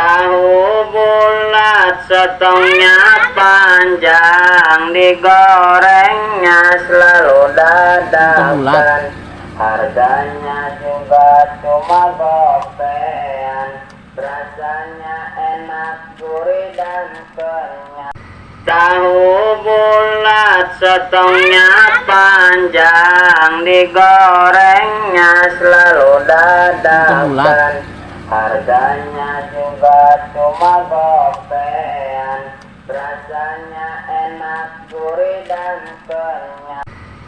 Tahu bulat setengnya panjang, digorengnya selalu dadakan. Harganya juga cuma gopean, rasanya enak, gurih dan kenyal. Tahu bulat setengnya panjang, digorengnya selalu dadakan. Harganya juga cuma gopean, rasanya enak, gurih dan kenyal.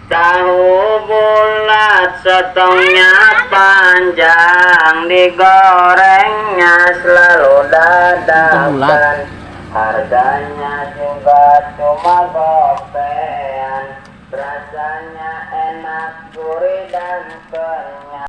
Tahu bulat setengnya panjang, digorengnya selalu dadakan. Harganya juga cuma gopean, rasanya enak, gurih dan kenyal.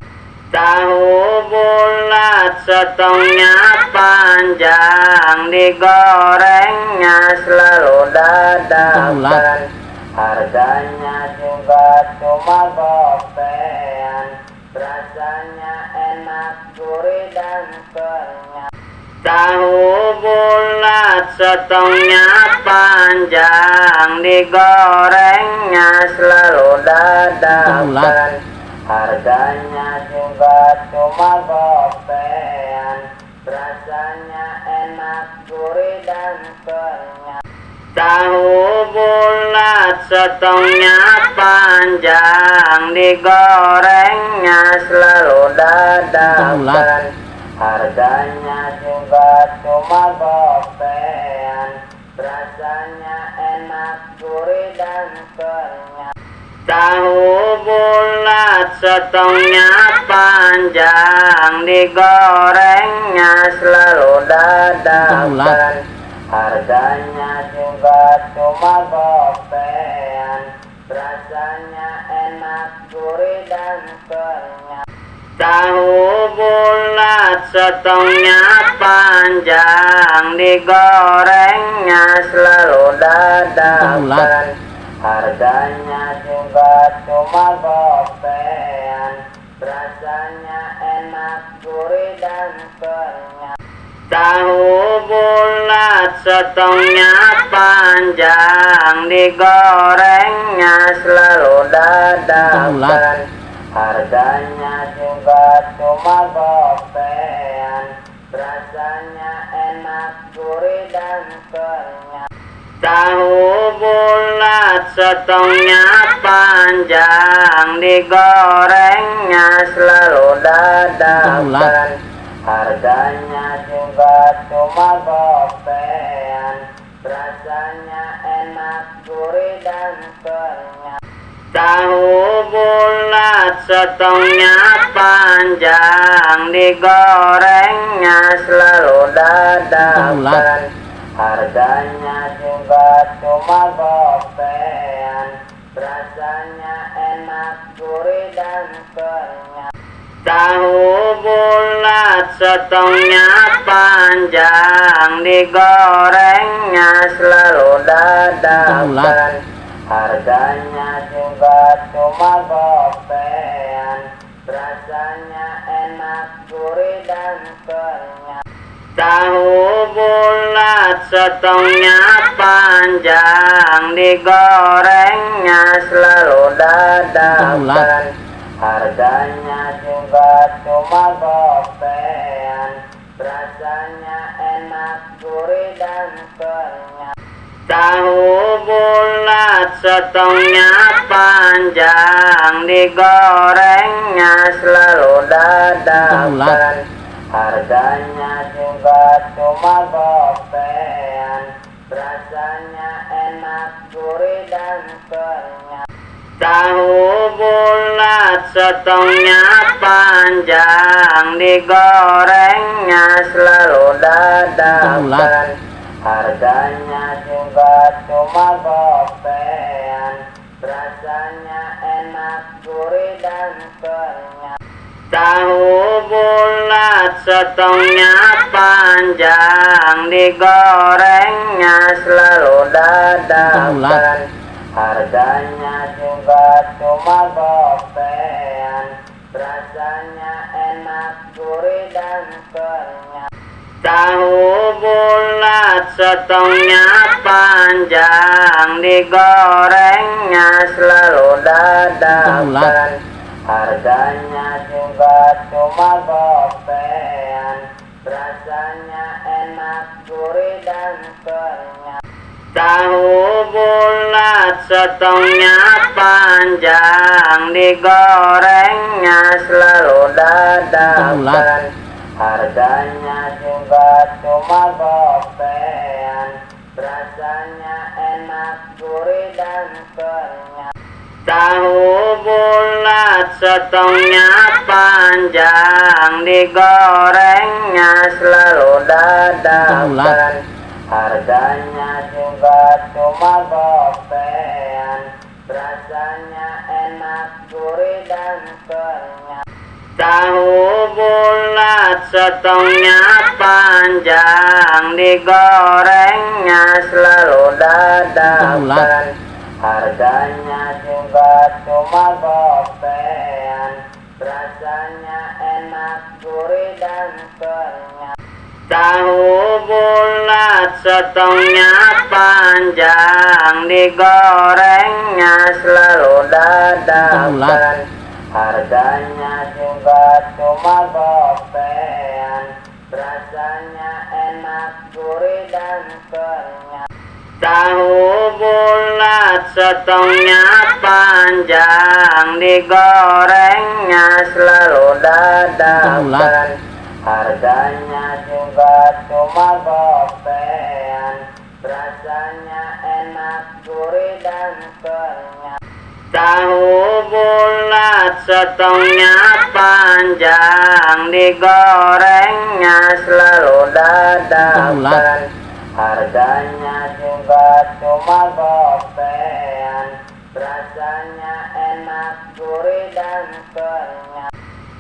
Tahu bulat setengnya panjang, digorengnya selalu dadakan. Harganya juga cuma gopean, rasanya enak, gurih dan kenyal. Tahu bulat setengnya panjang, digorengnya selalu dadakan. Harganya juga cuma gopean, rasanya enak, gurih dan kenyal. Tahu bulat setengnya panjang, digorengnya selalu dadakan. Harganya juga cuma gopean, rasanya enak, gurih dan kenyal. Tahu bulat setengnya panjang, digorengnya selalu dadakan. Harganya juga cuma gopean, rasanya enak, gurih dan kenyal. Tahu bulat setengnya panjang, digorengnya selalu dadakan. Harganya juga cuma gopean, rasanya enak, gurih dan kenyal. Tahu bulat setengnya panjang, digorengnya selalu dadakan. Harganya juga cuma gopean, rasanya enak, gurih dan kenyal. Tahu bulat setengnya panjang, digorengnya selalu dadakan. Harganya juga cuma gopean, rasanya enak, gurih dan kenyal. Tahu bulat setengnya panjang, digorengnya selalu dadakan. Harganya juga cuma gopean, rasanya enak, gurih dan kenyal. Tahu bulat setengnya panjang, digorengnya selalu dadakan. Harganya juga cuma gopean, rasanya enak, gurih dan kenyal. Tahu bulat setengnya panjang, digorengnya selalu dadakan. Harganya juga cuma gopean, rasanya enak, gurih dan kenyal. Tahu bulat setengnya panjang, digorengnya selalu dadakan. Harganya juga cuma gopean, rasanya enak, gurih dan kenyal. Tahu bulat setengnya panjang, digorengnya selalu dadakan. Harganya juga cuma gopean, rasanya enak, gurih dan kenyal. Tahu bulat setengnya panjang, digorengnya selalu dadakan. Harganya juga cuma gopean, rasanya enak, gurih dan kenyal. Tahu bulat setengnya panjang, digorengnya selalu dadakan. Harganya juga cuma gopean, rasanya enak, gurih dan kenyal. Tahu bulat setengnya panjang, digorengnya selalu dadakan. Harganya juga cuma gopean, rasanya enak, gurih dan kenyal. Tahu bulat setengnya panjang, digorengnya selalu dadakan. Harganya juga cuma gopean, rasanya enak, gurih dan kenyal. Tahu bulat setengnya panjang, digorengnya selalu dadakan. Harganya juga cuma gopean, rasanya enak, gurih dan kenyal. Tahu bulat setengnya panjang, digorengnya selalu dadakan. Harganya juga cuma gopean, rasanya enak, gurih dan kenyal. Tahu bulat setengnya panjang, digorengnya selalu dadakan. Harganya juga cuma gopean, rasanya enak, gurih dan kenyal. Tahu bulat setengnya panjang, digorengnya selalu dadakan. Harganya juga cuma gopean, rasanya enak, gurih dan kenyal.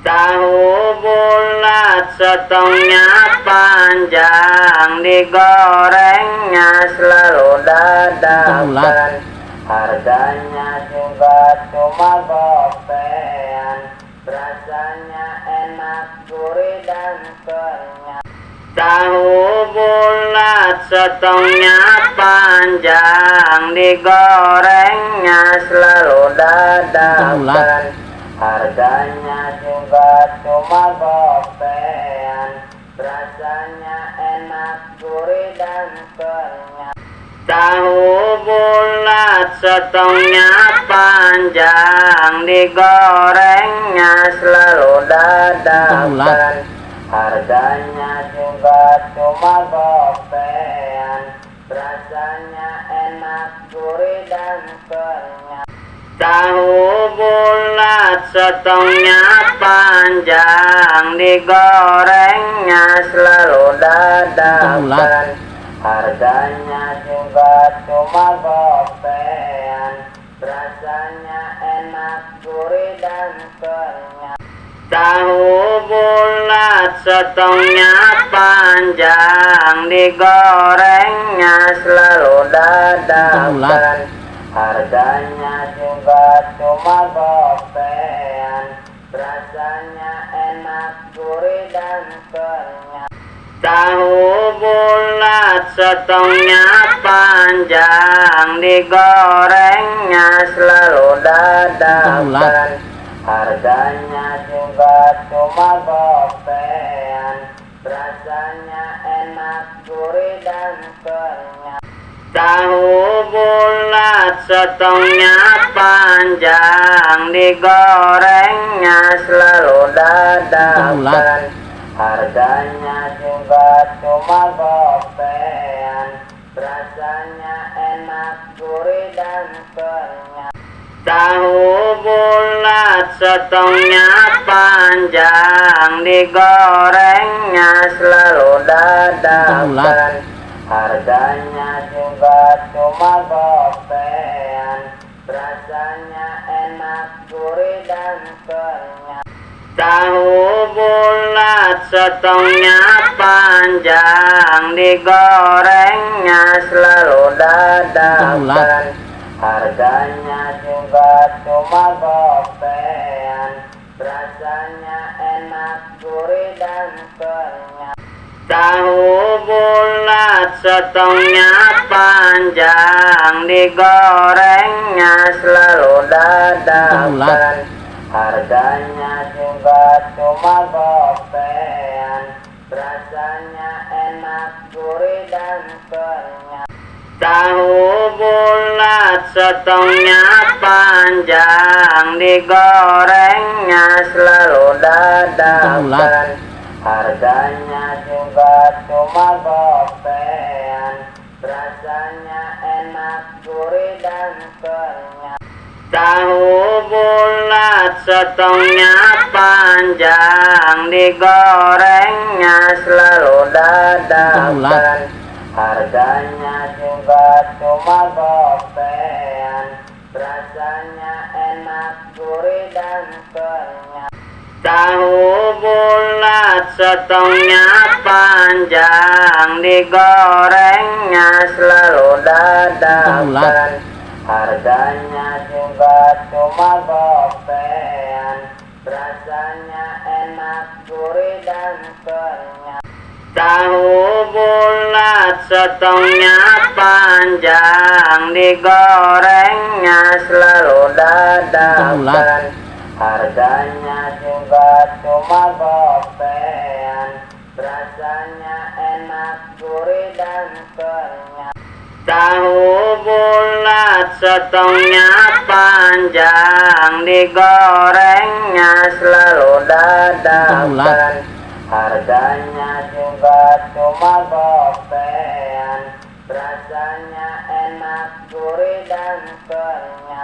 Tahu bulat setengnya panjang, digorengnya selalu dadakan. Harganya juga cuma gopean, rasanya enak, gurih dan kenyal. Tahu bulat setengnya panjang, digorengnya selalu dadakan. Harganya juga cuma gopean, rasanya enak, gurih dan kenyal. Tahu bulat setengnya panjang, digorengnya selalu dadakan. Harganya juga cuma gopean, rasanya enak, gurih dan kenyal. Tahu bulat setengnya panjang, digorengnya selalu dadakan. Harganya juga cuma gopean, rasanya enak, gurih dan kenyal. Tahu bulat setengnya panjang, digorengnya selalu dadakan. Harganya juga cuma gopean, rasanya enak, gurih dan kenyal. Tahu bulat setengnya panjang, digorengnya selalu dadakan. Harganya juga cuma gopean, rasanya enak, gurih dan kenyal. Tahu bulat setengnya panjang, digorengnya selalu dadakan. Harganya juga cuma gopean, rasanya enak, gurih dan kenyal. Tahu bulat setengnya panjang, digorengnya selalu dadakan. Harganya juga cuma gopean, rasanya enak, gurih dan kenyal. Tahu bulat setengnya panjang, digorengnya selalu dadakan. Harganya juga cuma gopean, rasanya enak, gurih dan kenyal. Tahu bulat setengnya panjang, digorengnya selalu dadakan. Harganya juga cuma gopean, rasanya enak, gurih dan kenyal. Tahu bulat setengnya panjang, digorengnya selalu dadakan. Harganya juga cuma gopean, rasanya enak, gurih dan kenyal. Tahu bulat setengnya panjang, digorengnya selalu dadakan. Harganya juga cuma gopean, rasanya enak, gurih dan kenyal. Tahu bulat setengnya panjang, digorengnya selalu dadakan. Harganya juga cuma gopean, rasanya enak, gurih dan kenyal. Tahu bulat setengnya panjang, digorengnya selalu dadakan. Harganya juga cuma gopean, rasanya enak, gurih dan kenyal. Tahu bulat setengnya panjang, digorengnya selalu dadakan. Harganya juga cuma gopean, rasanya enak, gurih dan kenyal.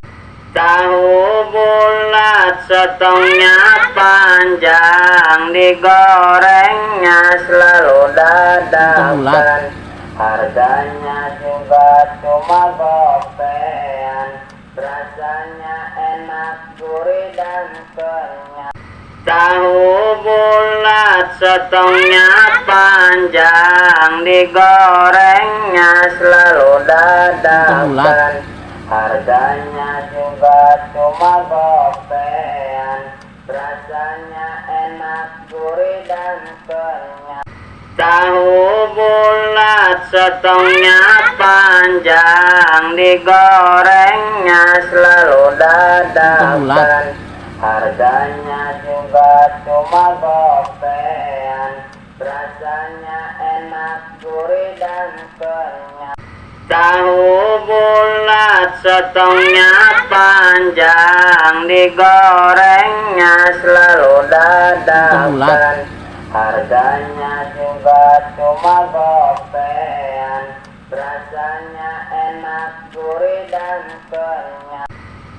Tahu bulat setengnya panjang, digorengnya selalu dadakan. Harganya juga cuma gopean, rasanya enak, gurih dan kenyal. Tahu bulat setengnya panjang, digorengnya selalu dadakan. Harganya juga cuma gopean, rasanya enak, gurih dan kenyal. Tahu bulat setengnya panjang, digorengnya selalu dadakan. Harganya juga cuma gopean, rasanya enak, gurih dan kenyal. Tahu bulat setengnya panjang, digorengnya selalu dadakan. Harganya juga cuma gopean, rasanya enak, gurih dan kenyal.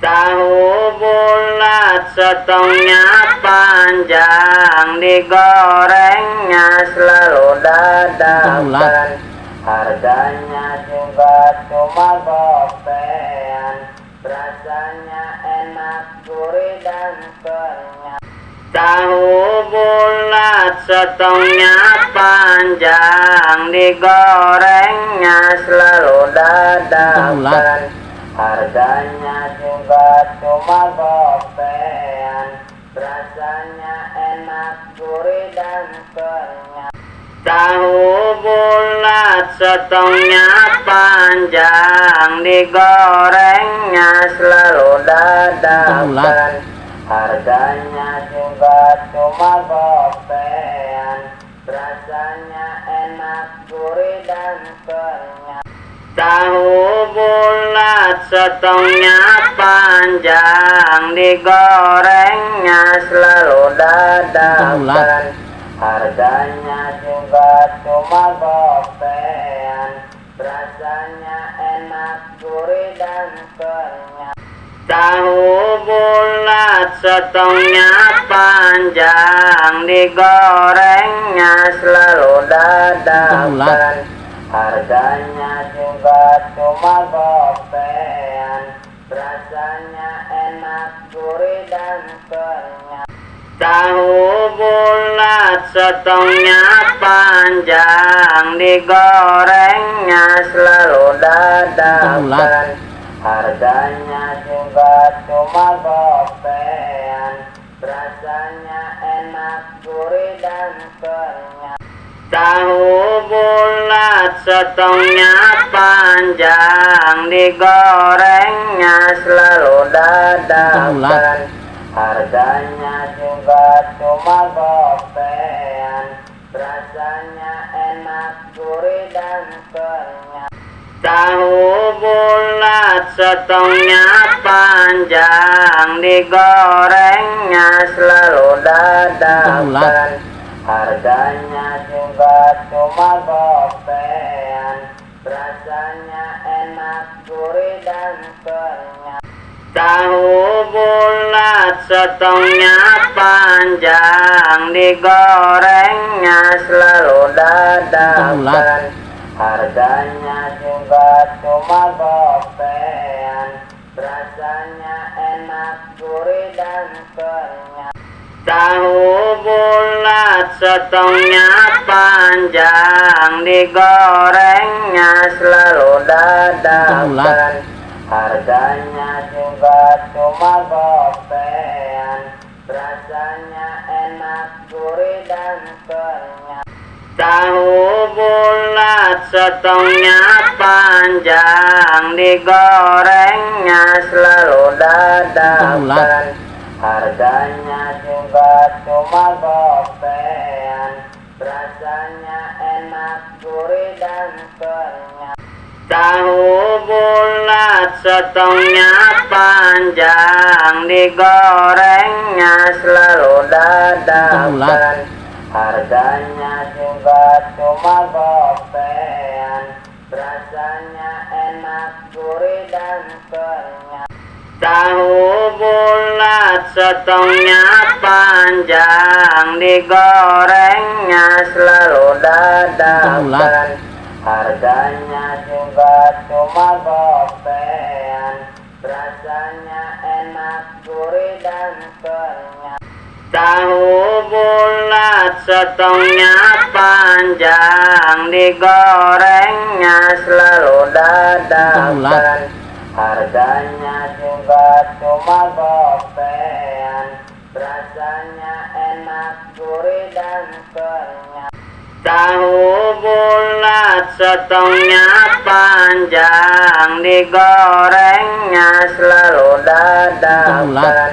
Tahu bulat setengnya panjang, digorengnya selalu dadakan. Harganya juga cuma gopean, rasanya enak, gurih dan kenyal. Tahu bulat setengnya panjang, digorengnya selalu dadakan. Harganya juga cuma gopean, rasanya enak, gurih dan kenyal. Tahu bulat setengnya panjang, digorengnya selalu dadakan. Harganya juga cuma gopean, rasanya enak, gurih dan kenyal. Tahu bulat setengnya panjang, digorengnya selalu dadakan. Harganya juga cuma gopean, rasanya enak, gurih dan kenyal. Tahu bulat setengnya panjang, digorengnya selalu dadakan. Harganya juga cuma gopean, rasanya enak, gurih dan kenyal. Tahu bulat setengnya panjang, digorengnya selalu dadakan. Harganya juga cuma gopean, rasanya enak, gurih dan kenyal. Tahu bulat setengnya panjang, digorengnya selalu dadakan. Harganya juga cuma gopean, rasanya enak, gurih dan kenyal. Tahu bulat setengnya panjang, digorengnya selalu dadakan. Harganya juga cuma gopean, rasanya enak, gurih dan kenyal. Tahu bulat setengnya panjang, digorengnya selalu dadakan. Harganya juga cuma gopean, rasanya enak, gurih dan kenyal. Tahu bulat setengnya panjang, digorengnya selalu dadakan. Harganya juga cuma gopean, rasanya enak, gurih dan kenyal. Tahu bulat setengnya panjang, digorengnya selalu dadakan. Harganya juga cuma gopean, rasanya enak, gurih dan kenyal. Tahu bulat setengnya panjang, digorengnya selalu dadakan. Harganya juga cuma gopean, rasanya enak, gurih dan kenyal. Tahu bulat setengnya panjang, digorengnya selalu dadakan. Harganya juga cuma gopean, rasanya enak, gurih dan kenyal. Tahu bulat setengnya panjang, digorengnya selalu dadakan. Harganya juga cuma gopean, rasanya enak, gurih dan kenyal. Tahu bulat setengnya panjang, digorengnya selalu dadakan.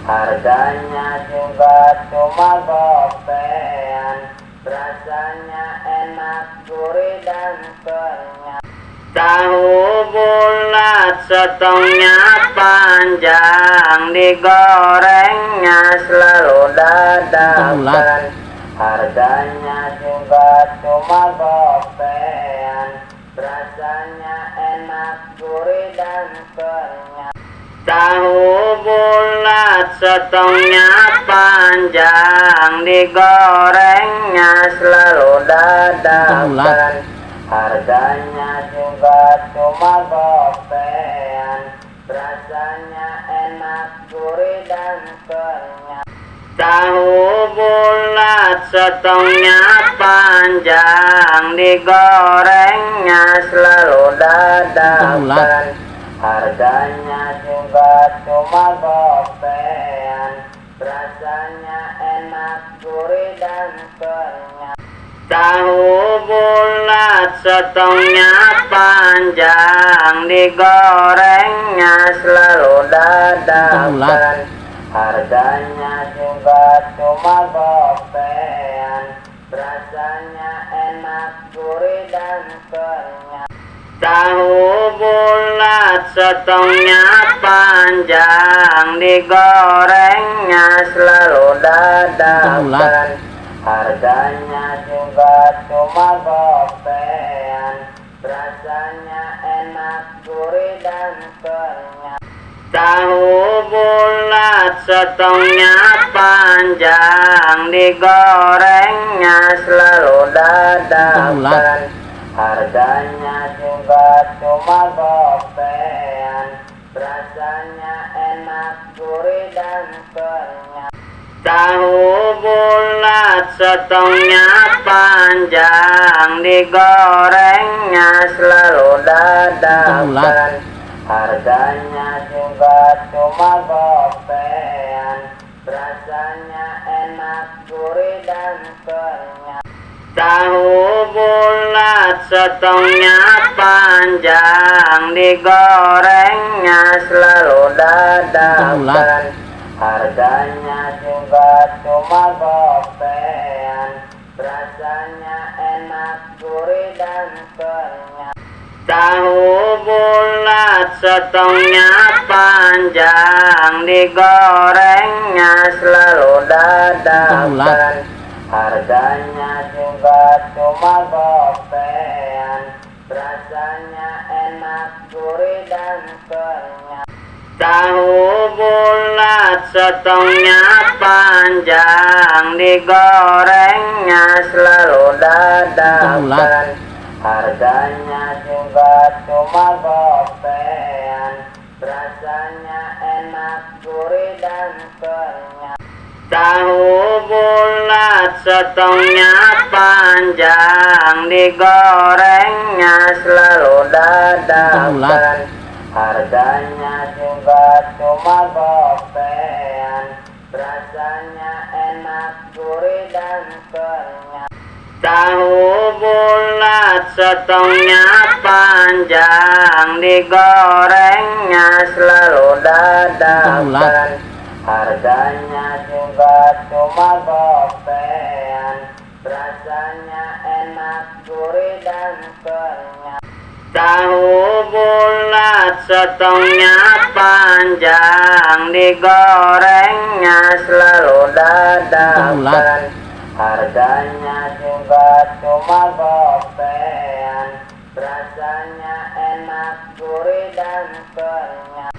Harganya juga cuma gopean, rasanya enak, gurih dan kenyal. Tahu bulat setengnya panjang, digorengnya selalu dadakan. Harganya juga cuma gopean, rasanya enak, gurih dan kenyal. Tahu bulat setengnya panjang, digorengnya selalu dadakan. Harganya juga cuma gopean, rasanya enak, gurih dan kenyal. Tahu bulat setengnya panjang, digorengnya selalu dadakan. Harganya juga cuma gopean, rasanya enak, gurih dan kenyal. Tahu bulat setengnya panjang, digorengnya selalu dadakan. Harganya juga cuma gopean, rasanya enak, gurih dan kenyal. Tahu bulat setengnya panjang, digorengnya selalu dadakan. Harganya juga cuma gopean, rasanya enak, gurih dan kenyal. Tahu bulat setengnya panjang, digorengnya selalu dadakan. Harganya juga cuma gopean, rasanya enak, gurih dan kenyal. Tahu bulat setengnya panjang, digorengnya selalu dadakan. Harganya juga cuma gopean, rasanya enak, gurih dan kenyal. Tahu bulat setengnya panjang, digorengnya selalu dadakan. Harganya juga cuma gopean, rasanya enak, gurih dan kenyal. Tahu bulat setengnya panjang, digorengnya selalu dadakan. Harganya juga cuma gopean, rasanya enak, gurih dan kenyal. Tahu bulat setengnya panjang, digorengnya selalu dadakan. Harganya juga cuma gopean, rasanya enak, gurih dan kenyal. Tahu bulat setengnya panjang, digorengnya selalu dadakan. Harganya juga cuma gopean, rasanya enak, gurih dan kenyal. Tahu bulat setengnya panjang, digorengnya selalu dadakan. Harganya juga cuma gopean, rasanya enak, gurih dan kenyal. Tahu bulat setengnya panjang, digorengnya selalu dadakan. Harganya juga cuma gopean, rasanya enak, gurih dan kenyal.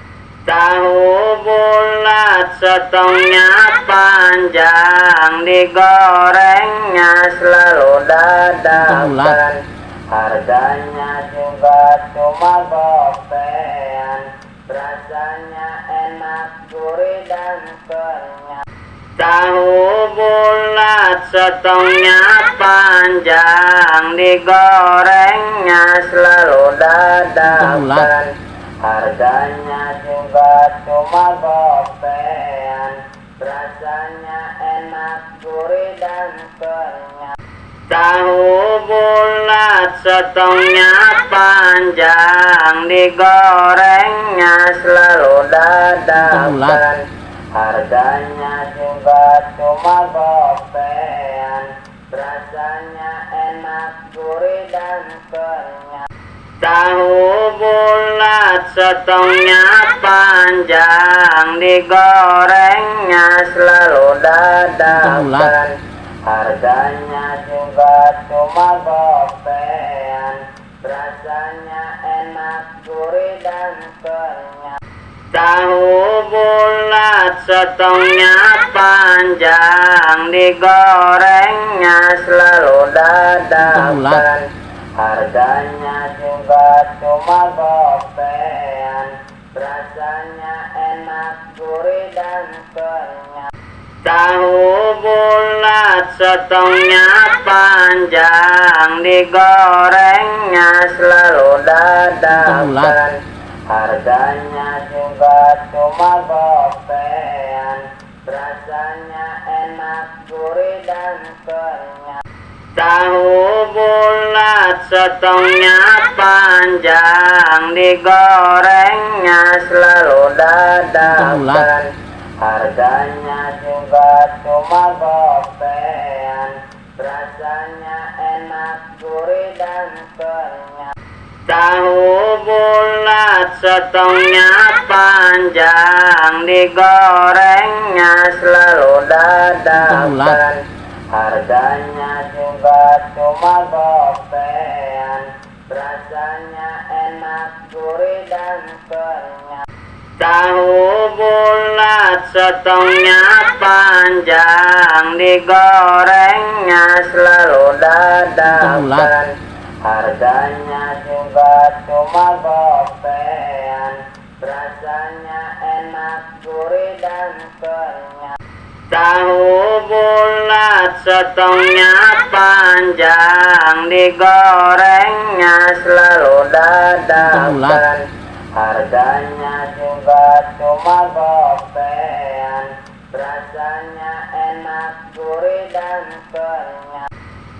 Tahu bulat setengnya panjang, digorengnya selalu dadakan. Harganya juga cuma gopean, rasanya enak, gurih dan kenyal. Tahu bulat setengnya panjang, digorengnya selalu dadakan. Harganya juga cuma gopean, rasanya enak, gurih dan kenyal. Tahu bulat setengnya panjang, digorengnya selalu dadakan. Harganya juga cuma gopean, rasanya enak, gurih dan kenyal. Tahu bulat setengnya panjang, digorengnya selalu dadakan. Harganya juga cuma gopean, rasanya enak, gurih dan kenyal. Tahu bulat setengnya panjang, digorengnya selalu dadakan. Harganya juga cuma gopean, rasanya enak, gurih dan kenyal. Tahu bulat setengnya panjang, digorengnya selalu dadakan. Harganya juga cuma gopean, rasanya enak, gurih dan kenyal. Tahu bulat setengnya panjang, digorengnya selalu dadakan. Harganya juga cuma gopean, rasanya enak, gurih dan kenyal. Tahu bulat setengnya panjang, digorengnya selalu dadakan. Harganya juga cuma gopean, rasanya enak, gurih dan kenyal. Tahu bulat setengnya panjang, digorengnya selalu dadakan. Harganya juga cuma gopean, rasanya enak, gurih dan kenyal. Tahu bulat setengnya panjang, digorengnya selalu dadakan. Harganya juga cuma gopean, rasanya enak, gurih dan kenyal.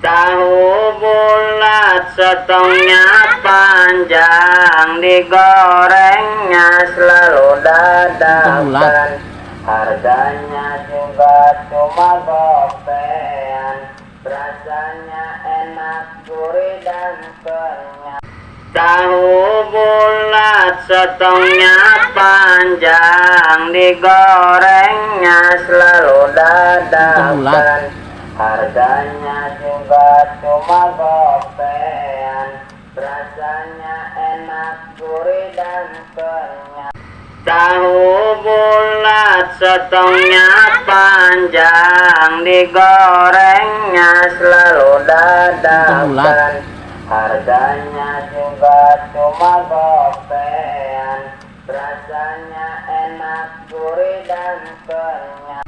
Tahu bulat setengnya panjang, digorengnya selalu dadakan. Harganya juga cuma gopean, rasanya enak, gurih dan kenyal. Tahu bulat setengnya panjang, digorengnya selalu dadakan. Harganya juga cuma gopean, rasanya enak, gurih dan kenyal. Tahu bulat setengnya panjang, digorengnya selalu dadakan. Harganya juga cuma gopean, rasanya enak, gurih dan kenyal.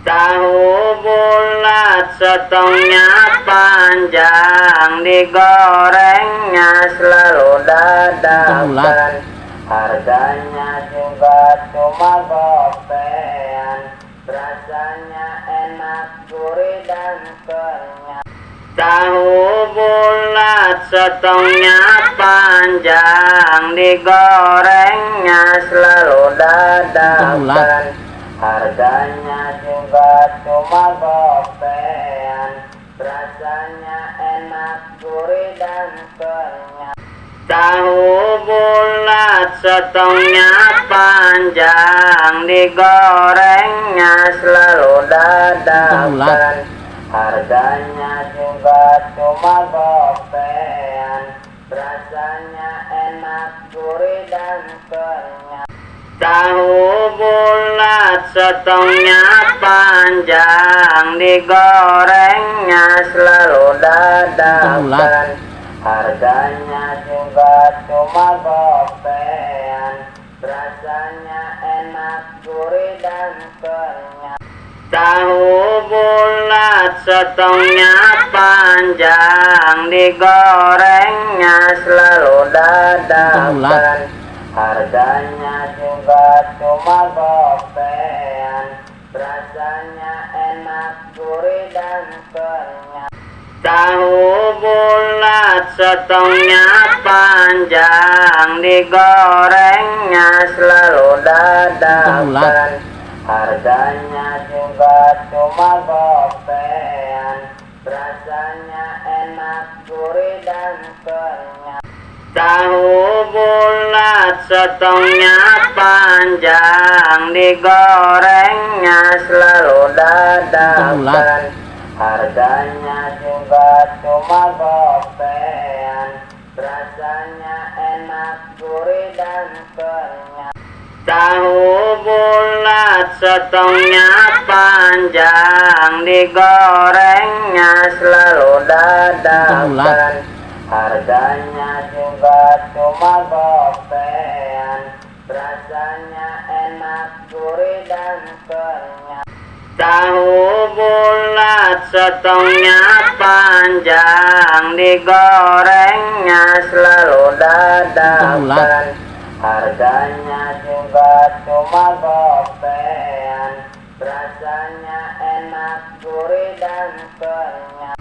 Tahu bulat setengnya panjang, digorengnya selalu dadakan. Harganya juga cuma gopean, rasanya enak, gurih dan kenyal. Tahu bulat setengnya panjang, digorengnya selalu dadakan. Harganya juga cuma gopean, rasanya enak, gurih dan kenyal. Tahu bulat setengnya panjang, digorengnya selalu dadakan. Harganya juga cuma gopean, rasanya enak, gurih dan kenyal. Tahu bulat setengnya panjang, digorengnya selalu dadakan. Harganya juga cuma gopean, rasanya enak, gurih dan kenyal. Tahu bulat setengnya panjang, digorengnya selalu dadakan. Harganya juga cuma gopean, rasanya enak, gurih dan kenyal. Tahu bulat setengnya panjang, digorengnya selalu dadakan. Harganya juga cuma gopean, rasanya enak, gurih dan kenyal. Tahu bulat setengnya panjang, digorengnya selalu dadakan. Harganya juga cuma gopean, rasanya enak, gurih dan kenyal. Tahu bulat setengnya panjang, digorengnya selalu dadakan. Harganya juga cuma gopean, rasanya enak, gurih dan kenyal. Tahu bulat setengnya panjang, digorengnya selalu dadakan. Harganya juga cuma gopean, rasanya enak, gurih dan kenyal.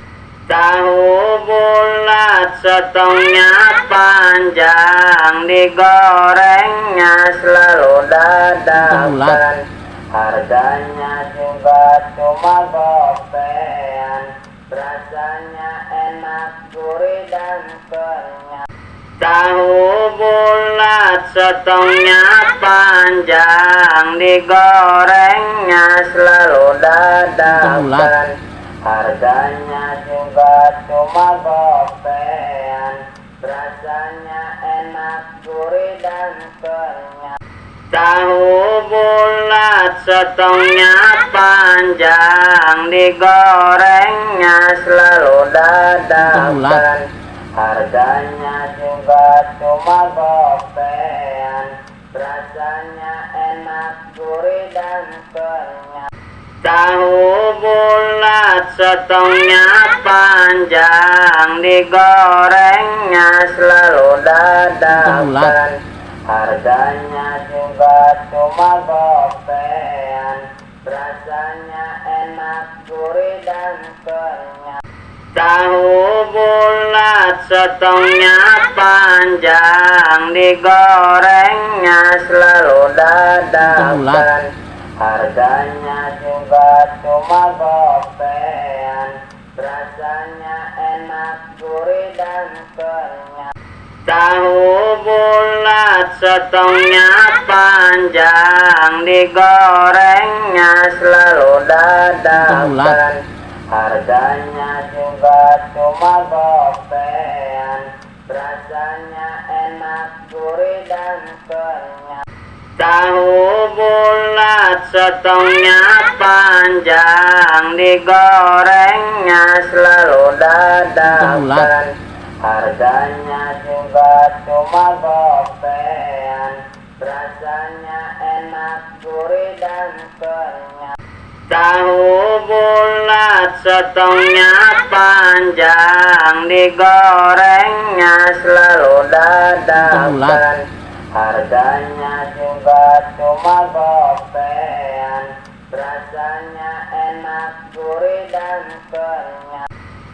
Tahu bulat setengnya panjang, digorengnya selalu dadakan. Harganya juga cuma gopean, rasanya enak, gurih dan kenyal. Tahu bulat setengnya panjang, digorengnya selalu dadakan. Harganya juga cuma gopean, rasanya enak, gurih dan kenyal. Tahu bulat setengnya panjang, digorengnya selalu dadakan. Harganya juga cuma gopean, rasanya enak, gurih dan kenyal. Tahu bulat setengnya panjang, digorengnya selalu dadakan. Harganya juga cuma gopean, rasanya enak, gurih dan kenyal. Tahu bulat setengnya panjang, digorengnya selalu dadakan. Harganya juga cuma gopean, rasanya enak, gurih dan kenyal. Tahu bulat setengnya panjang, digorengnya selalu dadakan. Harganya juga cuma gopean, rasanya enak, gurih dan kenyal. Tahu bulat setengnya panjang, digorengnya selalu dadakan. Harganya juga cuma gopean, rasanya enak, gurih dan kenyal. Tahu bulat setengnya panjang, digorengnya selalu dadakan. Harganya juga cuma gopean, rasanya enak, gurih dan kenyal.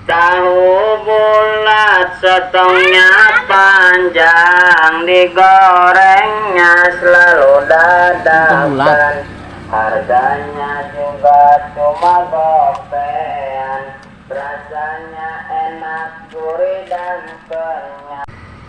Tahu bulat setengnya panjang, digorengnya selalu dadakan. Harganya juga cuma gopean, rasanya enak, gurih dan kenyal.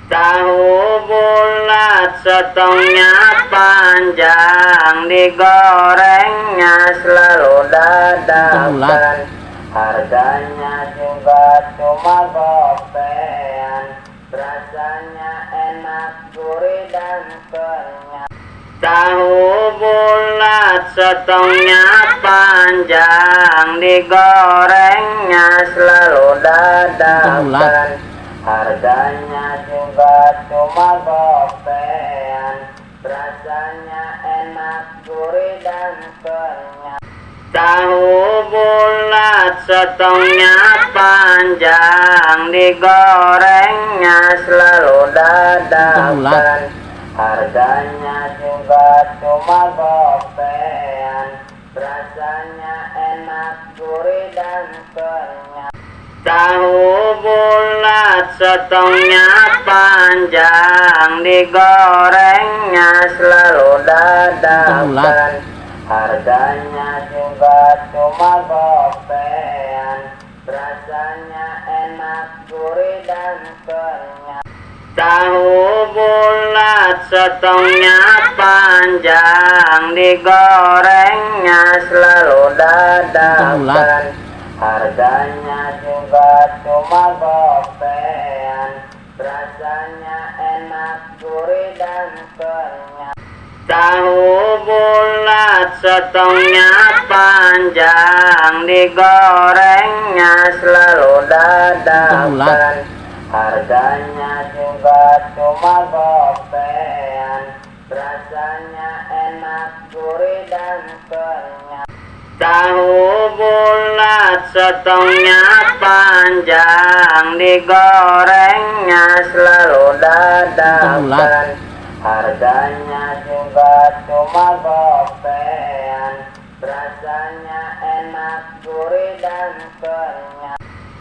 Tahu bulat setengnya panjang, digorengnya selalu dadakan. Harganya juga cuma gopean, rasanya enak, gurih dan kenyal. Tahu bulat setengnya panjang, digorengnya selalu dadakan. Harganya juga cuma gopean, rasanya enak, gurih dan kenyal. Tahu bulat setengnya panjang, digorengnya selalu dadakan. Harganya juga cuma gopean, rasanya enak, gurih dan kenyal. Tahu bulat setengnya panjang, digorengnya selalu dadakan. Harganya juga cuma gopean, rasanya enak, gurih dan kenyal. Tahu bulat setengnya panjang, digorengnya selalu dadakan. Harganya juga cuma gopean, rasanya enak, gurih dan kenyal. Tahu bulat setengnya panjang, digorengnya selalu dadakan. Harganya juga cuma gopean, rasanya enak, gurih dan kenyal. Tahu bulat setengnya panjang, digorengnya selalu dadakan. Harganya juga cuma gopean, rasanya enak, gurih dan kenyal.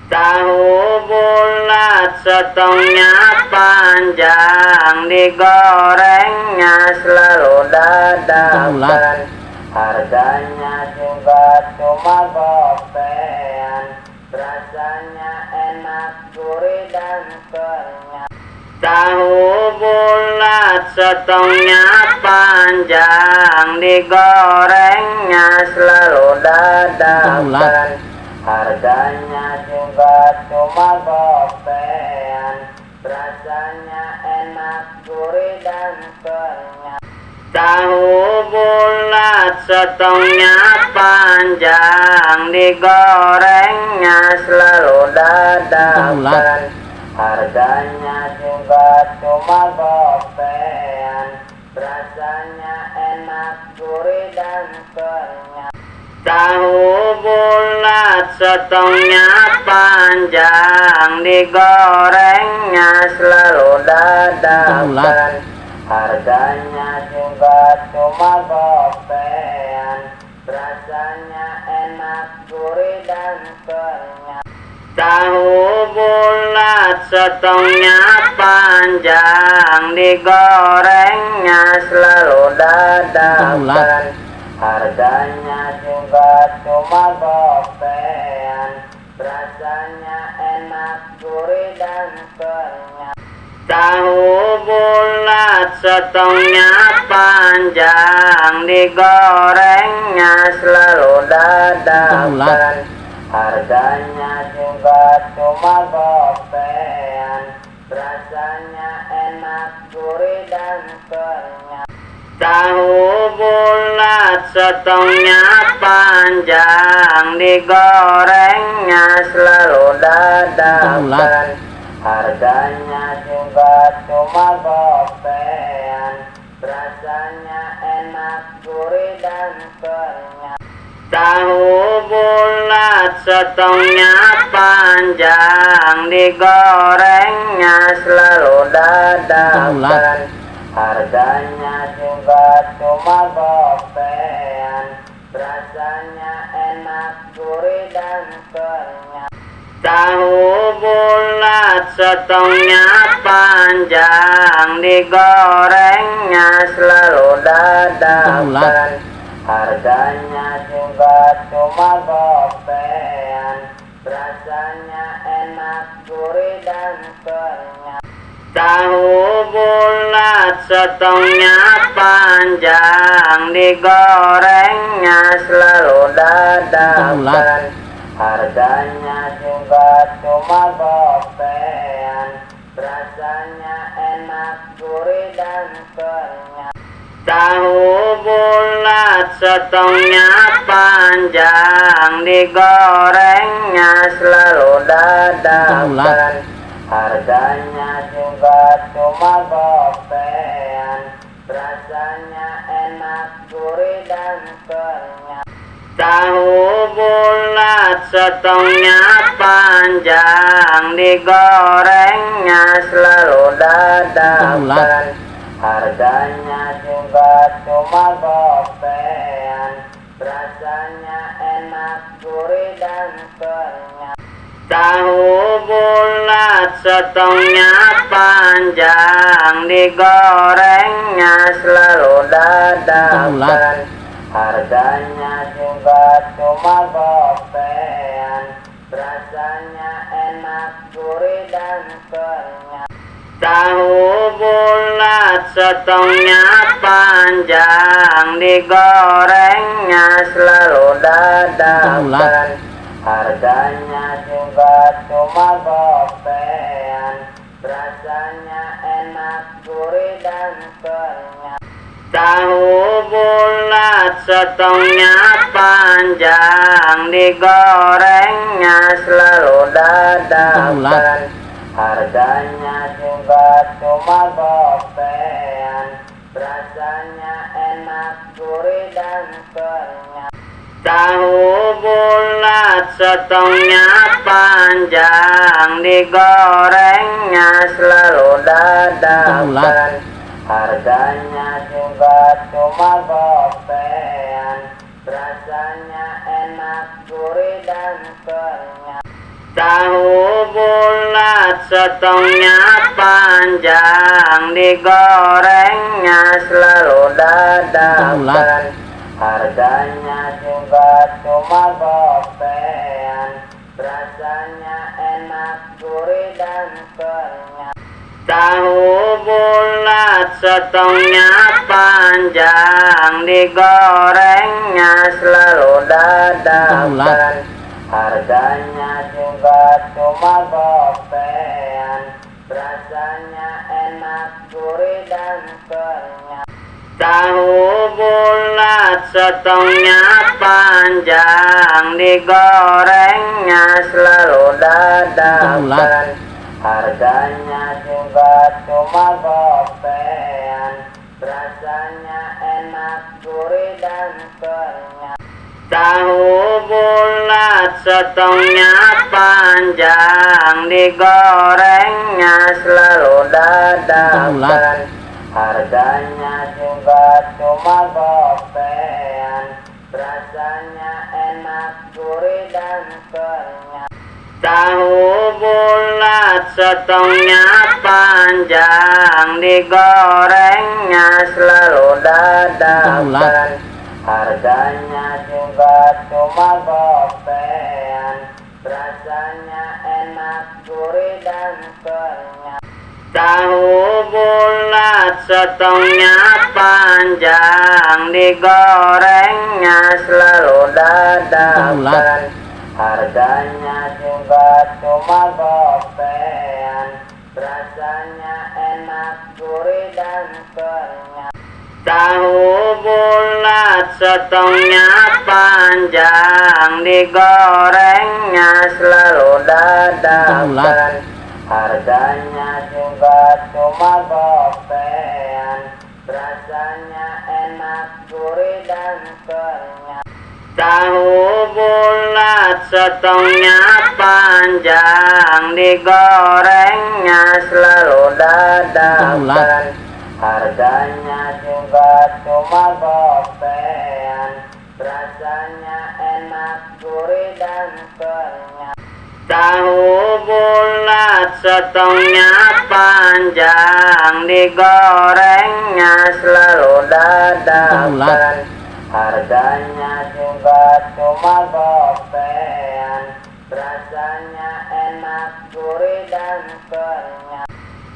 Tahu bulat setengnya panjang, digorengnya selalu dadakan. Harganya juga cuma gopean, rasanya enak, gurih dan kenyal. Tahu bulat setengnya panjang, digorengnya selalu dadakan. Harganya juga cuma gopean, rasanya enak, gurih dan kenyal. Tahu bulat setengnya panjang, digorengnya selalu dadakan. Harganya juga cuma gopean, rasanya enak, gurih dan kenyal. Tahu bulat setengnya panjang, digorengnya selalu dadakan. Harganya juga cuma gopean, rasanya enak, gurih dan kenyal. Tahu bulat setengnya panjang, digorengnya selalu dadakan. Harganya juga cuma gopean, rasanya enak, gurih dan kenyal. Tahu bulat setengnya panjang, digorengnya selalu dadakan. Harganya juga cuma gopean, rasanya enak, gurih dan kenyal. Tahu bulat setengnya panjang, digorengnya selalu dadakan. Harganya juga cuma gopean, rasanya enak, gurih dan kenyal. Tahu bulat setengnya panjang, digorengnya selalu dadakan. Harganya juga cuma gopean, rasanya enak, gurih dan kenyal. Tahu bulat setengnya panjang, digorengnya selalu dadakan. Harganya juga cuma gopean, rasanya enak, gurih dan kenyal. Tahu bulat setengnya panjang, digorengnya selalu dadakan. Harganya juga cuma gopean, rasanya enak, gurih dan kenyal. Tahu bulat setengnya panjang, digorengnya selalu dadakan. Harganya juga cuma gopean, rasanya enak, gurih dan kenyal. Tahu bulat setengnya panjang, digorengnya selalu dadakan. Harganya juga cuma gopean, rasanya enak, gurih dan kenyal. Tahu bulat setengnya panjang, digorengnya selalu dadakan. Harganya juga cuma gopean, rasanya enak, gurih dan kenyal. Tahu bulat setengnya panjang, digorengnya selalu dadakan. Harganya juga cuma gopean, rasanya enak, gurih dan kenyal. Tahu bulat setengnya panjang, digorengnya selalu dadakan. Harganya juga cuma gopean, rasanya enak, gurih dan kenyal. Tahu bulat setengnya panjang, digorengnya selalu dadakan. Harganya juga cuma gopean, rasanya enak, gurih dan kenyal. Tahu bulat setengnya panjang, digorengnya selalu dadakan. Harganya juga cuma gopean, rasanya enak, gurih dan kenyal. Tahu bulat setengnya panjang, digorengnya selalu dadakan. Harganya juga cuma gopean, rasanya enak, gurih dan kenyal. Tahu bulat setengnya panjang, digorengnya selalu dadakan. Harganya juga cuma gopean, rasanya enak, gurih dan kenyal. Tahu bulat setengnya panjang, digorengnya selalu dadakan. Harganya juga cuma gopean, rasanya enak, gurih dan kenyal. Tahu bulat setengnya panjang, digorengnya selalu dadakan. Harganya juga cuma gopean, rasanya enak, gurih dan kenyal. Tahu bulat setengnya panjang, digorengnya selalu dadakan. Harganya juga cuma gopean, rasanya enak, gurih dan kenyal. Tahu bulat setengnya panjang, digorengnya selalu dadakan. Harganya juga cuma gopean, rasanya enak, gurih dan kenyal. Tahu bulat setengnya panjang, digorengnya selalu dadakan. Harganya juga cuma gopean, rasanya enak, gurih dan kenyal. Tahu bulat setengnya panjang, digorengnya selalu dadakan. Harganya juga cuma gopean, rasanya enak, gurih dan kenyal.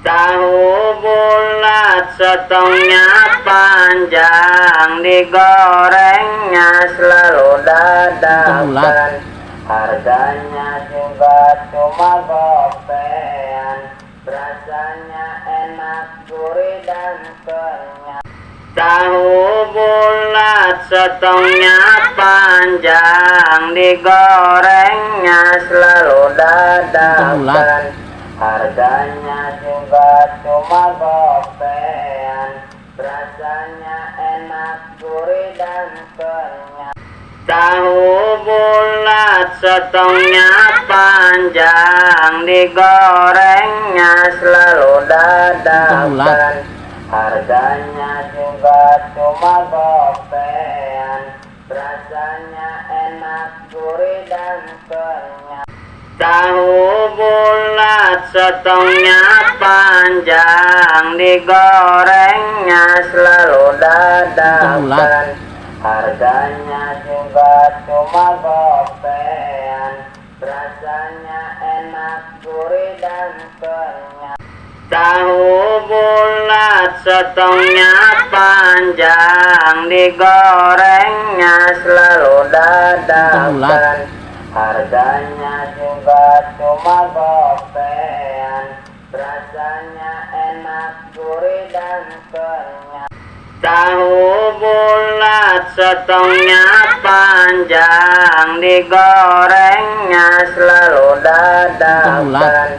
Tahu bulat setengnya panjang, digorengnya selalu dadakan. Harganya juga cuma gopean, rasanya enak, gurih dan kenyal. Tahu bulat setengnya panjang, digorengnya selalu dadakan. Harganya juga cuma gopean, rasanya enak, gurih dan kenyal. Tahu bulat setengnya panjang, digorengnya selalu dadakan. Harganya juga cuma gopean, rasanya enak, gurih dan kenyal. Tahu bulat setengnya panjang, digorengnya selalu dadakan. Harganya juga cuma gopean, rasanya enak, gurih dan kenyal. Tahu bulat setengnya panjang, digorengnya selalu dadakan. Harganya juga cuma gopean, rasanya enak, gurih dan kenyal. Tahu bulat setengnya panjang, digorengnya selalu dadakan.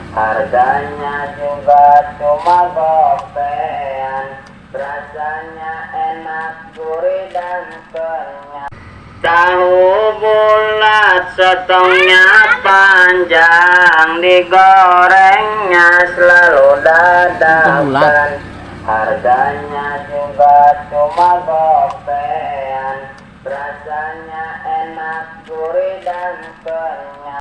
Harganya juga cuma gopean, rasanya enak, gurih dan kenyal. Tahu bulat setengnya panjang, digorengnya selalu dadakan. Harganya juga cuma gopean, rasanya enak, gurih dan kenyal.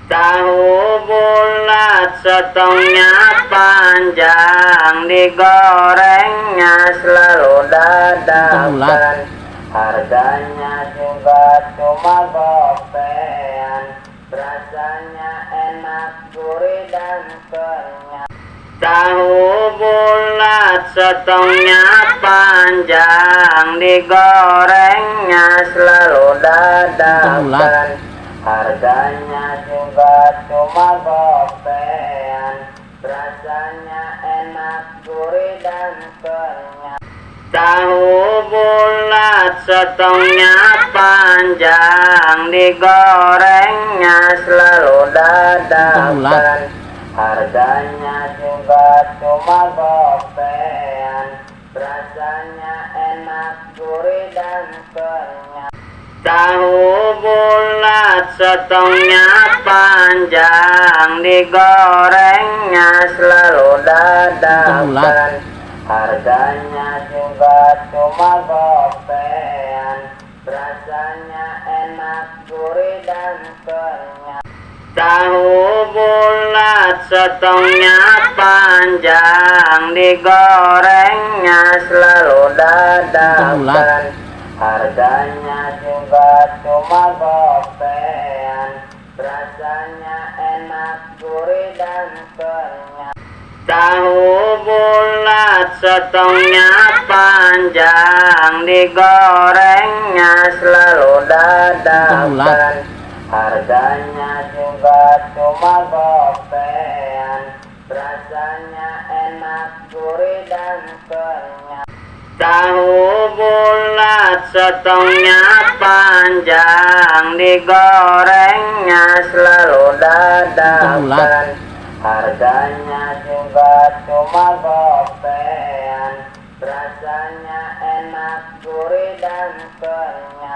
Tahu bulat setengnya panjang, digorengnya selalu dadakan. Harganya juga cuma gopean, rasanya enak, gurih dan kenyal. Tahu bulat setengnya panjang, digorengnya selalu dadakan. Harganya juga cuma gopean, rasanya enak, gurih dan kenyal. Tahu bulat setengnya panjang, digorengnya selalu dadakan. Harganya juga cuma gopean, rasanya enak, gurih dan kenyal. Tahu bulat setengnya panjang, digorengnya selalu dadakan. Harganya juga cuma gopean, rasanya enak, gurih dan kenyal. Tahu bulat setengnya panjang, digorengnya selalu dadakan. Harganya juga cuma gopean, rasanya enak, gurih dan kenyal. Tahu bulat setengnya panjang, digorengnya selalu dadakan. Harganya juga cuma gopean, rasanya enak, gurih dan kenyal. Tahu bulat setengnya panjang, digorengnya selalu dadakan. Harganya juga cuma gopean, rasanya enak, gurih dan kenyal.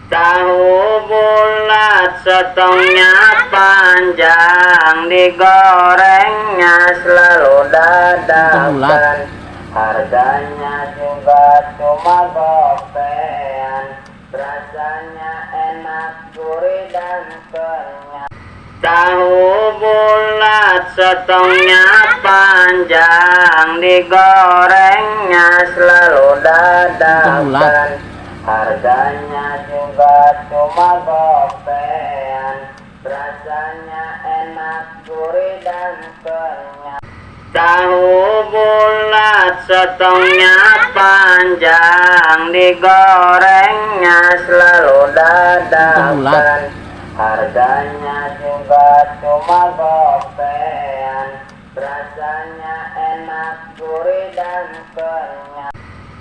Tahu bulat setengnya panjang, digorengnya selalu dadakan. Harganya juga cuma gopean, rasanya enak, gurih dan kenyal. Tahu bulat setengnya panjang, digorengnya selalu dadakan. Harganya juga cuma gopean, rasanya enak, gurih dan kenyal. Tahu bulat setengnya panjang, digorengnya selalu dadakan. Harganya juga cuma gopean, rasanya enak, gurih dan kenyal.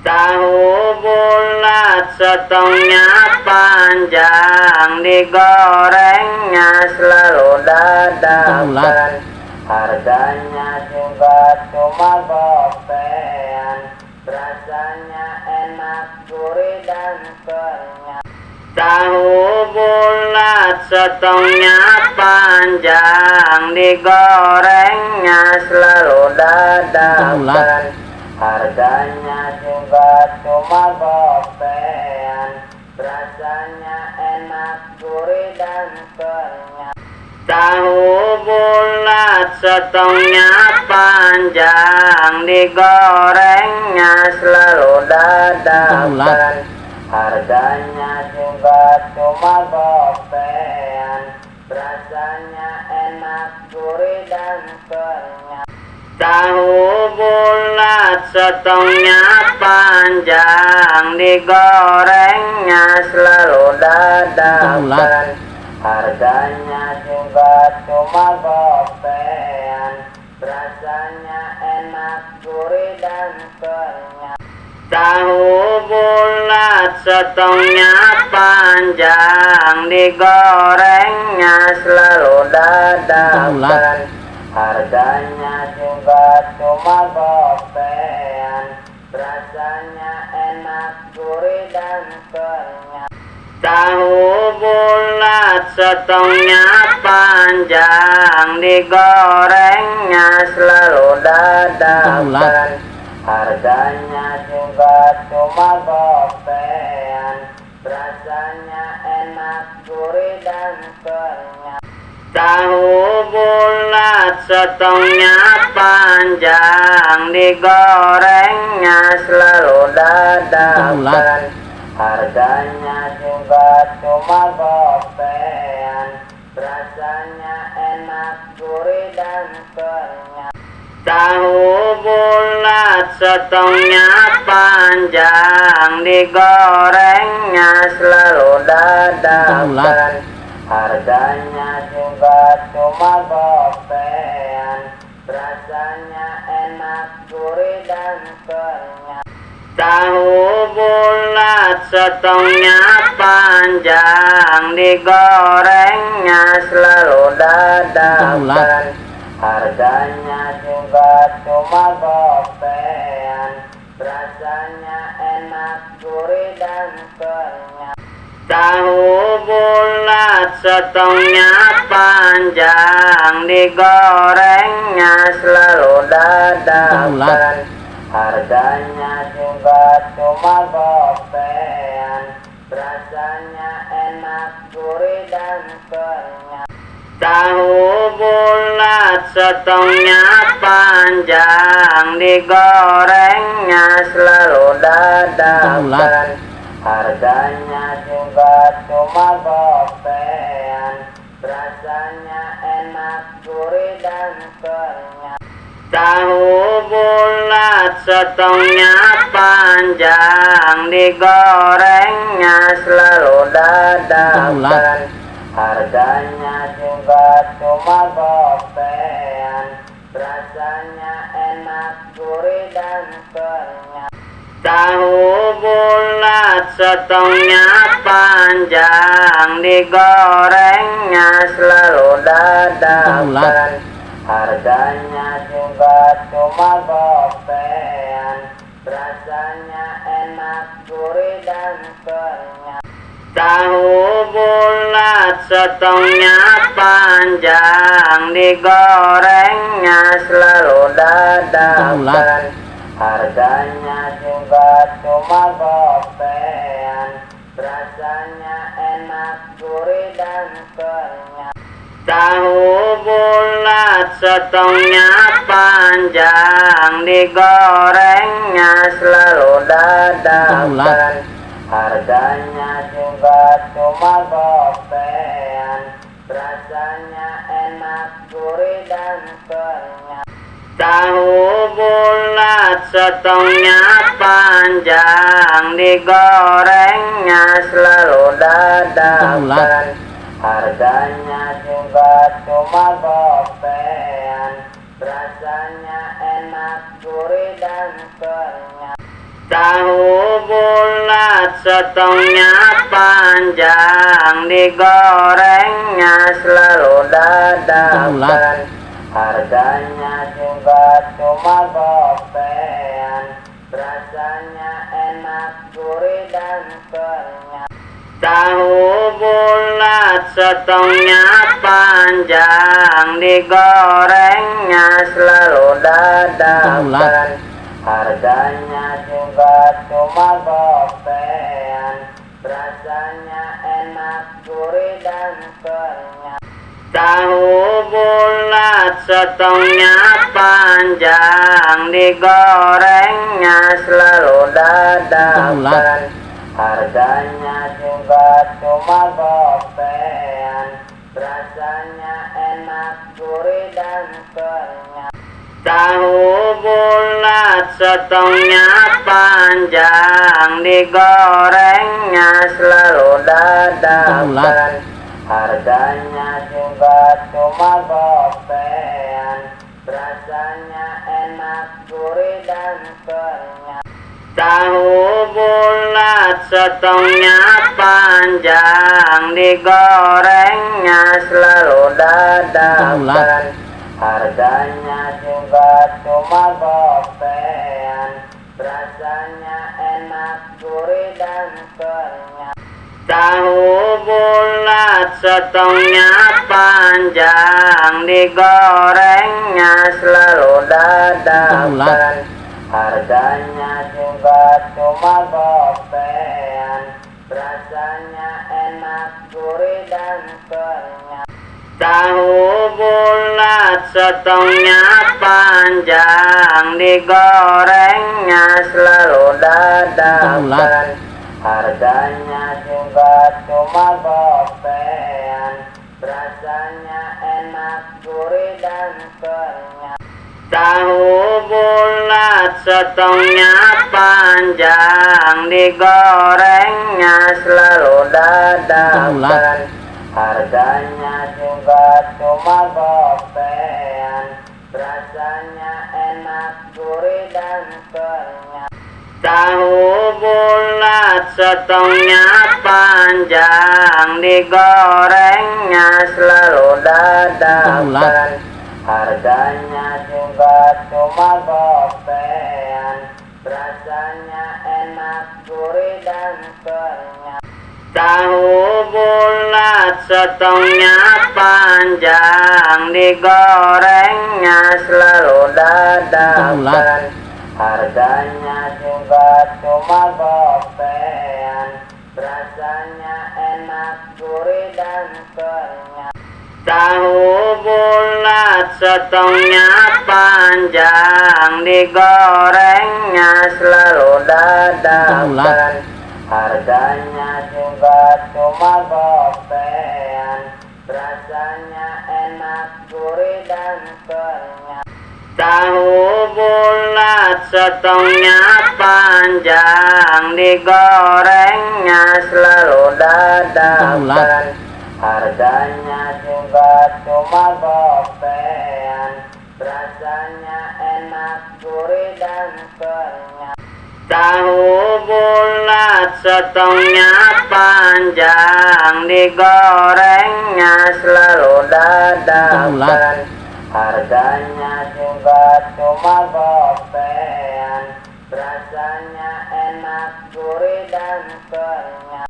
Tahu bulat setengnya panjang, digorengnya selalu dadakan. Harganya juga cuma gopean, rasanya enak, gurih dan kenyal. Tahu bulat setengnya panjang, digorengnya selalu dadakan. Harganya juga cuma gopean, rasanya enak, gurih dan kenyal. Tahu bulat setengnya panjang, digorengnya selalu dadakan. Harganya juga cuma gopean, rasanya enak, gurih dan kenyal. Tahu bulat setengnya panjang, digorengnya selalu dadakan. Harganya juga cuma gopean, rasanya enak, gurih dan kenyal. Tahu bulat setengnya panjang, digorengnya selalu dadakan. Harganya juga cuma gopean, rasanya enak, gurih dan kenyal. Tahu bulat setengnya panjang, digorengnya selalu dadakan. Harganya juga cuma gopean, rasanya enak, gurih dan kenyal. Tahu bulat setengnya panjang, digorengnya selalu dadakan. Harganya juga cuma gopean, rasanya enak, gurih dan kenyal. Tahu bulat setengnya panjang, digorengnya selalu dadakan. Harganya juga cuma gopean, rasanya enak, gurih dan kenyal. Tahu bulat setengnya panjang, digorengnya selalu dadakan. Harganya juga cuma gopean, rasanya enak, gurih dan kenyal. Tahu bulat setengnya panjang, digorengnya selalu dadakan. Harganya juga cuma gopean, rasanya enak, gurih dan kenyal. Tahu bulat setengnya panjang, digorengnya selalu dadakan. Harganya juga cuma gopean, rasanya enak, gurih dan kenyal. Tahu bulat setengnya panjang, digorengnya selalu dadakan. Harganya juga cuma gopean, rasanya enak, gurih dan kenyal. Tahu bulat setengnya panjang, digorengnya selalu dadakan. Harganya juga cuma gopean, rasanya enak, gurih dan kenyal. Tahu bulat setengnya panjang, digorengnya selalu dadakan. Harganya juga cuma gopean, rasanya enak, gurih dan kenyal. Tahu bulat setengnya panjang, digorengnya selalu dadakan. Harganya juga cuma gopean, rasanya enak, gurih dan kenyal. Tahu bulat setengnya panjang, digorengnya selalu dadakan. Harganya juga cuma gopean, rasanya enak, gurih dan kenyal. Tahu bulat setengnya panjang, digorengnya selalu dadakan. Harganya juga cuma gopean, rasanya enak, gurih dan kenyal. Tahu bulat setengnya panjang, digorengnya selalu dadakan. Harganya juga cuma gopean, rasanya enak, gurih dan kenyal. Tahu bulat setengnya panjang, digorengnya selalu dadakan. Harganya juga cuma gopean, rasanya enak, gurih dan kenyal. Tahu bulat setengnya panjang, digorengnya selalu dadakan. Harganya juga cuma gopean, rasanya enak, gurih dan kenyal. Tahu bulat setengnya panjang, digorengnya selalu dadakan. Harganya juga cuma gopean, rasanya enak, gurih dan kenyal. Tahu bulat setengnya panjang, digorengnya selalu dadakan. Harganya juga cuma gopean, rasanya enak, gurih dan kenyal. Tahu bulat setengnya panjang, digorengnya selalu dadakan. Harganya juga cuma gopean, rasanya enak, gurih dan kenyal. Tahu bulat setengnya panjang, digorengnya selalu dadakan. Harganya juga cuma gopean, rasanya enak, gurih dan kenyal. Tahu bulat setengnya panjang, digorengnya selalu dadakan. Harganya juga cuma gopean, rasanya enak, gurih dan kenyal. Tahu bulat setengnya panjang, digorengnya selalu dadakan. Harganya juga cuma gopean, rasanya enak, gurih dan kenyal. Tahu bulat setengahnya panjang, digorengnya selalu dadakan. Harganya juga cuma gopean, rasanya enak, gurih dan kenyal. Tahu bulat setengahnya panjang, digorengnya selalu dadakan. Harganya juga cuma gopean, rasanya enak, gurih dan kenyal. Tahu bulat setengahnya panjang, digorengnya selalu dadakan. Harganya juga cuma gopean, rasanya enak, gurih dan kenyal.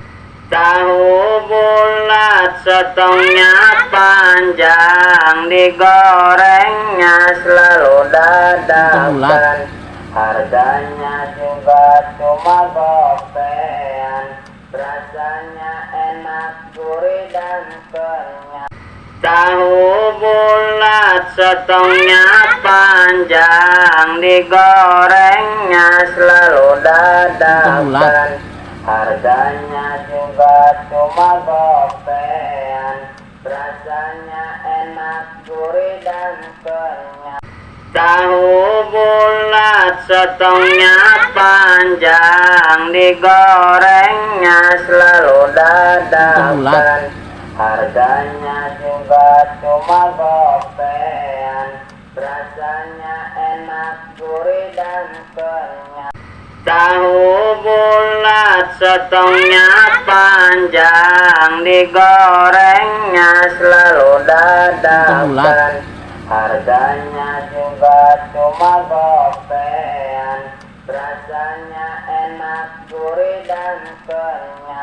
Tahu bulat setengahnya panjang, digorengnya selalu dadakan. Harganya juga cuma gopean, rasanya enak, gurih dan kenyal. Tahu bulat setengahnya panjang, digorengnya selalu dadakan. Harganya juga cuma gopean, rasanya enak, gurih dan kenyal. Tahu bulat setengahnya panjang, digorengnya selalu dadakan. Harganya juga cuma gopean, rasanya enak, gurih dan kenyal. Tahu bulat setengahnya panjang, digorengnya selalu dadakan. Harganya juga cuma gopean, rasanya enak, gurih dan kenyal.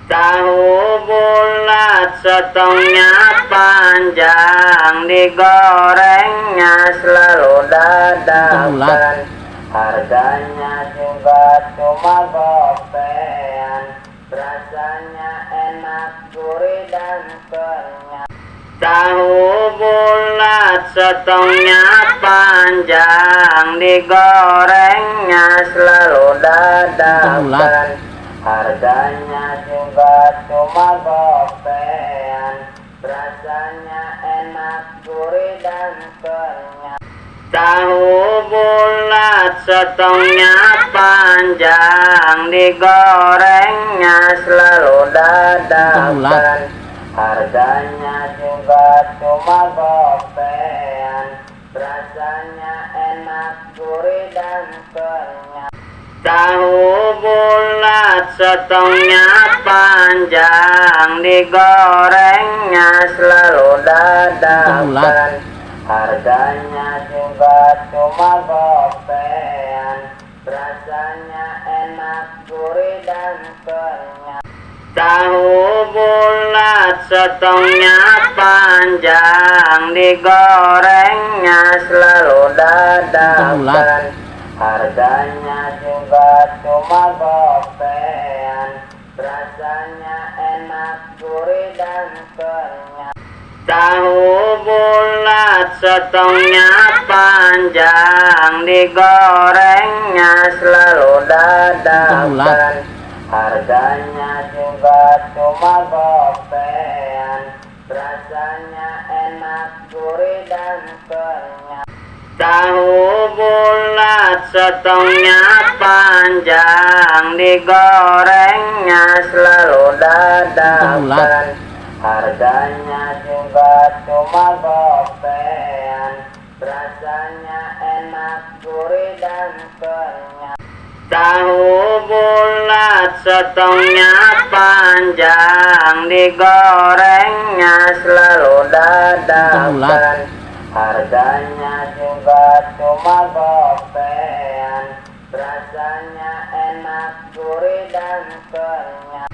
Tahu bulat setengahnya panjang, digorengnya selalu dadakan. Harganya juga cuma gopean, rasanya enak, gurih dan kenyal. Tahu bulat setengahnya panjang, digorengnya selalu dadakan. Harganya juga cuma gopean, rasanya enak, gurih dan kenyal. Tahu bulat setengahnya panjang, digorengnya selalu dadakan. Harganya juga cuma gopean, rasanya enak, gurih dan kenyal. Tahu bulat setengahnya panjang, digorengnya selalu dadakan. Harganya juga cuma gopean, rasanya enak, gurih dan kenyal. Tahu bulat setengahnya panjang, digorengnya selalu dadakan. Harganya juga cuma gopean, rasanya enak, gurih dan kenyal. Tahu bulat setengahnya panjang, digorengnya selalu dadakan. Harganya juga cuma gopean, rasanya enak, gurih dan kenyal. Tahu bulat setengahnya panjang, digorengnya selalu dadakan. Harganya juga cuma gopean, rasanya enak, gurih dan kenyal. Tahu bulat setengahnya panjang, digorengnya selalu dadakan. Harganya juga cuma gopean, rasanya enak, gurih dan kenyal.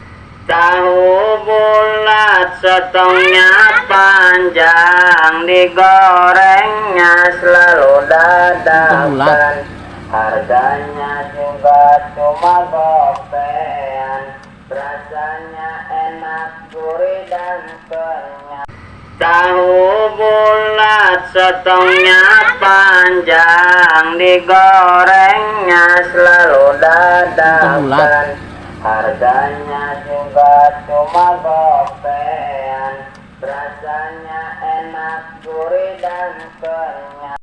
Tahu bulat setengahnya panjang, digorengnya selalu dadakan. Harganya juga cuma gopean, rasanya enak, gurih dan kenyal. Tahu bulat setengnya panjang, digorengnya selalu dadakan. Harganya juga cuma gopean, rasanya enak, gurih dan kenyal.